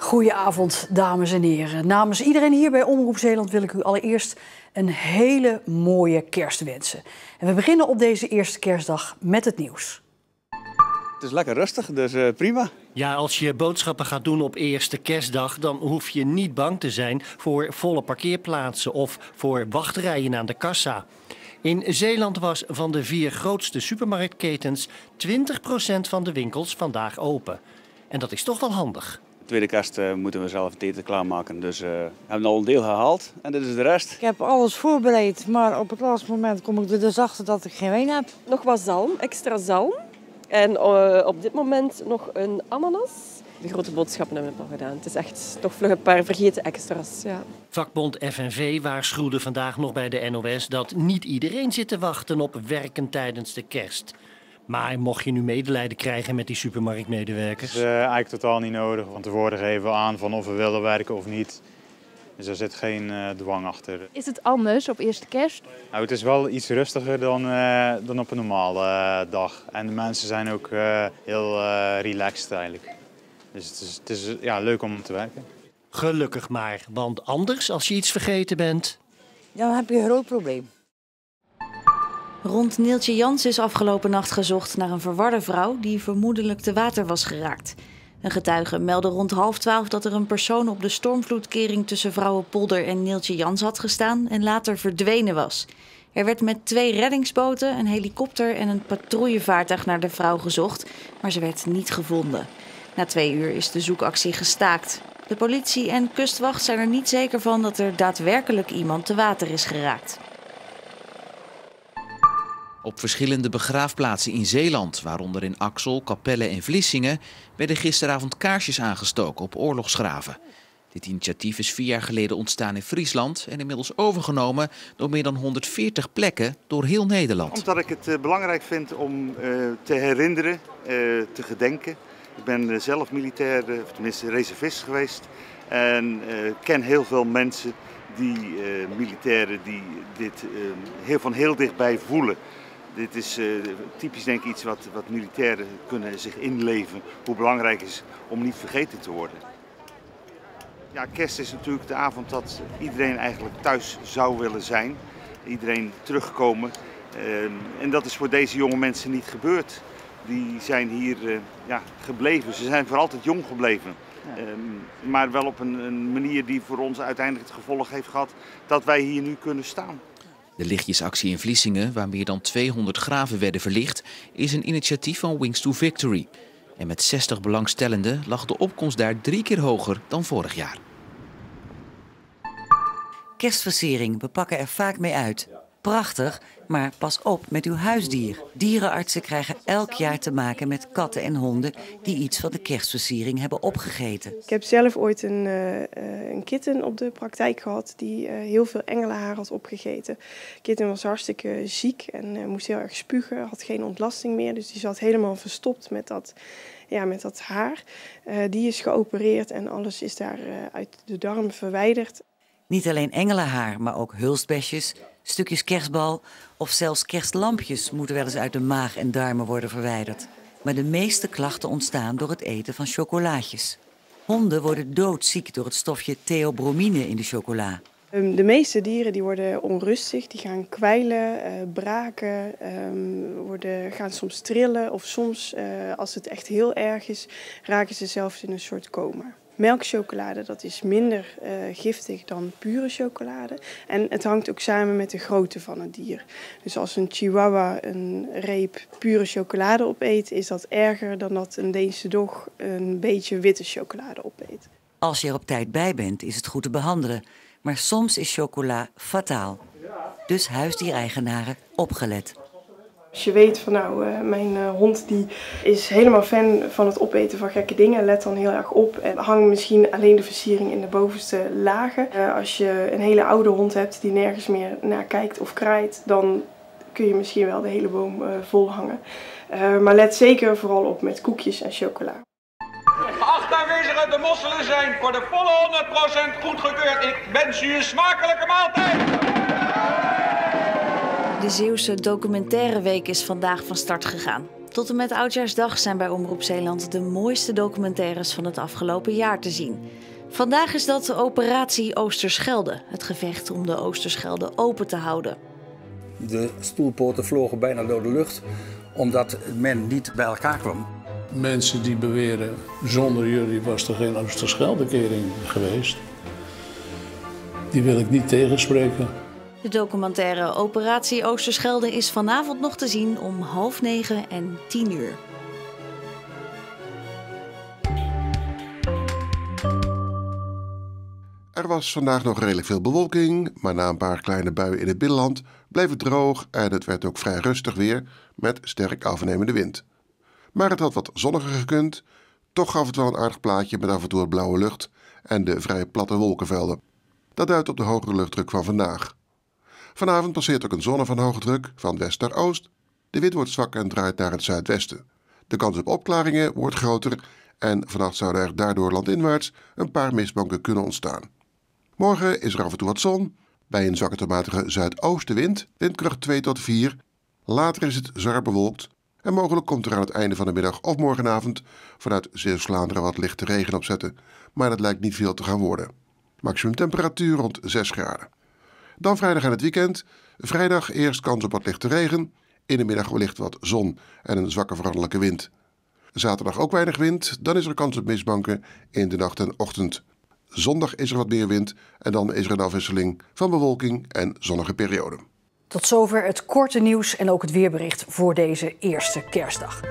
Goedenavond, dames en heren. Namens iedereen hier bij Omroep Zeeland wil ik u allereerst een hele mooie kerst wensen. En we beginnen op deze eerste kerstdag met het nieuws. Het is lekker rustig, dus prima. Ja, als je boodschappen gaat doen op eerste kerstdag, dan hoef je niet bang te zijn voor volle parkeerplaatsen of voor wachtrijen aan de kassa. In Zeeland was van de 4 grootste supermarktketens 20% van de winkels vandaag open. En dat is toch wel handig. Tweede kerst moeten we zelf het eten klaarmaken, dus we hebben al een deel gehaald en dit is de rest. Ik heb alles voorbereid, maar op het laatste moment kom ik er dus achter dat ik geen wijn heb. Nog wat zalm, extra zalm. En op dit moment nog een ananas. De grote boodschappen hebben we al gedaan. Het is echt toch vlug een paar vergeten extra's. Ja. Vakbond FNV waarschuwde vandaag nog bij de NOS dat niet iedereen zit te wachten op werken tijdens de kerst. Maar mocht je nu medelijden krijgen met die supermarktmedewerkers? Dat is eigenlijk totaal niet nodig, want tevoren geven we aan van of we willen werken of niet. Dus er zit geen dwang achter. Is het anders op eerste kerst? Nou, het is wel iets rustiger dan op een normale dag. En de mensen zijn ook heel relaxed eigenlijk. Dus het is leuk om te werken. Gelukkig maar, want anders als je iets vergeten bent... Ja, dan heb je een groot probleem. Rond Neeltje Jans is afgelopen nacht gezocht naar een verwarde vrouw die vermoedelijk te water was geraakt. Een getuige meldde rond 11:30 dat er een persoon op de stormvloedkering tussen Vrouwenpolder en Neeltje Jans had gestaan en later verdwenen was. Er werd met 2 reddingsboten, een helikopter en een patrouillevaartuig naar de vrouw gezocht, maar ze werd niet gevonden. Na 2 uur is de zoekactie gestaakt. De politie en kustwacht zijn er niet zeker van dat er daadwerkelijk iemand te water is geraakt. Op verschillende begraafplaatsen in Zeeland, waaronder in Axel, Capelle en Vlissingen, werden gisteravond kaarsjes aangestoken op oorlogsgraven. Dit initiatief is 4 jaar geleden ontstaan in Friesland en inmiddels overgenomen door meer dan 140 plekken door heel Nederland. Omdat ik het belangrijk vind om te herinneren, te gedenken. Ik ben zelf militair, of tenminste reservist geweest en ken heel veel mensen militairen die dit van heel dichtbij voelen. Dit is typisch denk ik iets wat militairen kunnen zich inleven, hoe belangrijk het is om niet vergeten te worden. Ja, kerst is natuurlijk de avond dat iedereen eigenlijk thuis zou willen zijn, iedereen terugkomen. En dat is voor deze jonge mensen niet gebeurd. Die zijn hier gebleven, ze zijn voor altijd jong gebleven. Maar wel op een manier die voor ons uiteindelijk het gevolg heeft gehad dat wij hier nu kunnen staan. De lichtjesactie in Vlissingen, waar meer dan 200 graven werden verlicht, is een initiatief van Wings to Victory. En met 60 belangstellenden lag de opkomst daar 3 keer hoger dan vorig jaar. Kerstversiering, we pakken er vaak mee uit. Prachtig, maar pas op met uw huisdier. Dierenartsen krijgen elk jaar te maken met katten en honden die iets van de kerstversiering hebben opgegeten. Ik heb zelf ooit een kitten op de praktijk gehad die heel veel engelenhaar had opgegeten. De kitten was hartstikke ziek en moest heel erg spugen, had geen ontlasting meer. Dus die zat helemaal verstopt met dat haar. Die is geopereerd en alles is daar uit de darm verwijderd. Niet alleen engelenhaar, maar ook hulstbesjes, stukjes kerstbal of zelfs kerstlampjes moeten wel eens uit de maag en darmen worden verwijderd. Maar de meeste klachten ontstaan door het eten van chocolaatjes. Honden worden doodziek door het stofje theobromine in de chocola. De meeste dieren die worden onrustig, die gaan kwijlen, braken, gaan soms trillen of soms, als het echt heel erg is, raken ze zelfs in een soort coma. Melkchocolade, dat is minder giftig dan pure chocolade. En het hangt ook samen met de grootte van het dier. Dus als een chihuahua een reep pure chocolade opeet, is dat erger dan dat een Deense dog een beetje witte chocolade opeet. Als je er op tijd bij bent, is het goed te behandelen. Maar soms is chocola fataal. Dus huisdiereigenaren, opgelet. Als je weet van mijn hond die is helemaal fan van het opeten van gekke dingen, let dan heel erg op. En hang misschien alleen de versiering in de bovenste lagen. Als je een hele oude hond hebt die nergens meer naar kijkt of kraait, dan kun je misschien wel de hele boom vol hangen. Maar let zeker vooral op met koekjes en chocola. Geachte aanwezigen, de mosselen zijn voor de volle 100% goedgekeurd. Ik wens u een smakelijke maaltijd. De Zeeuwse Documentaire Week is vandaag van start gegaan. Tot en met Oudjaarsdag zijn bij Omroep Zeeland de mooiste documentaires van het afgelopen jaar te zien. Vandaag is dat Operatie Oosterschelde, het gevecht om de Oosterschelde open te houden. De stoelpoorten vlogen bijna door de lucht, omdat men niet bij elkaar kwam. Mensen die beweren, zonder jullie was er geen Oosterscheldekering geweest, die wil ik niet tegenspreken. De documentaire Operatie Oosterschelde is vanavond nog te zien om 20:30 en 10:00. Er was vandaag nog redelijk veel bewolking, maar na een paar kleine buien in het binnenland bleef het droog en het werd ook vrij rustig weer met sterk afnemende wind. Maar het had wat zonniger gekund, toch gaf het wel een aardig plaatje met af en toe blauwe lucht en de vrij platte wolkenvelden. Dat duidt op de hogere luchtdruk van vandaag. Vanavond passeert ook een zone van hoge druk van west naar oost. De wind wordt zwak en draait naar het zuidwesten. De kans op opklaringen wordt groter en vannacht zouden er daardoor landinwaarts een paar mistbanken kunnen ontstaan. Morgen is er af en toe wat zon, bij een zwakke tot matige zuidoostenwind, windkracht 2 tot 4. Later is het zwaar bewolkt en mogelijk komt er aan het einde van de middag of morgenavond vanuit Zeeuws-Vlaanderen wat lichte regen opzetten, maar dat lijkt niet veel te gaan worden. Maximum temperatuur rond 6 graden. Dan vrijdag en het weekend. Vrijdag eerst kans op wat lichte regen, in de middag wellicht wat zon en een zwakke veranderlijke wind. Zaterdag ook weinig wind, dan is er kans op mistbanken in de nacht en ochtend. Zondag is er wat meer wind en dan is er een afwisseling van bewolking en zonnige perioden. Tot zover het korte nieuws en ook het weerbericht voor deze eerste kerstdag.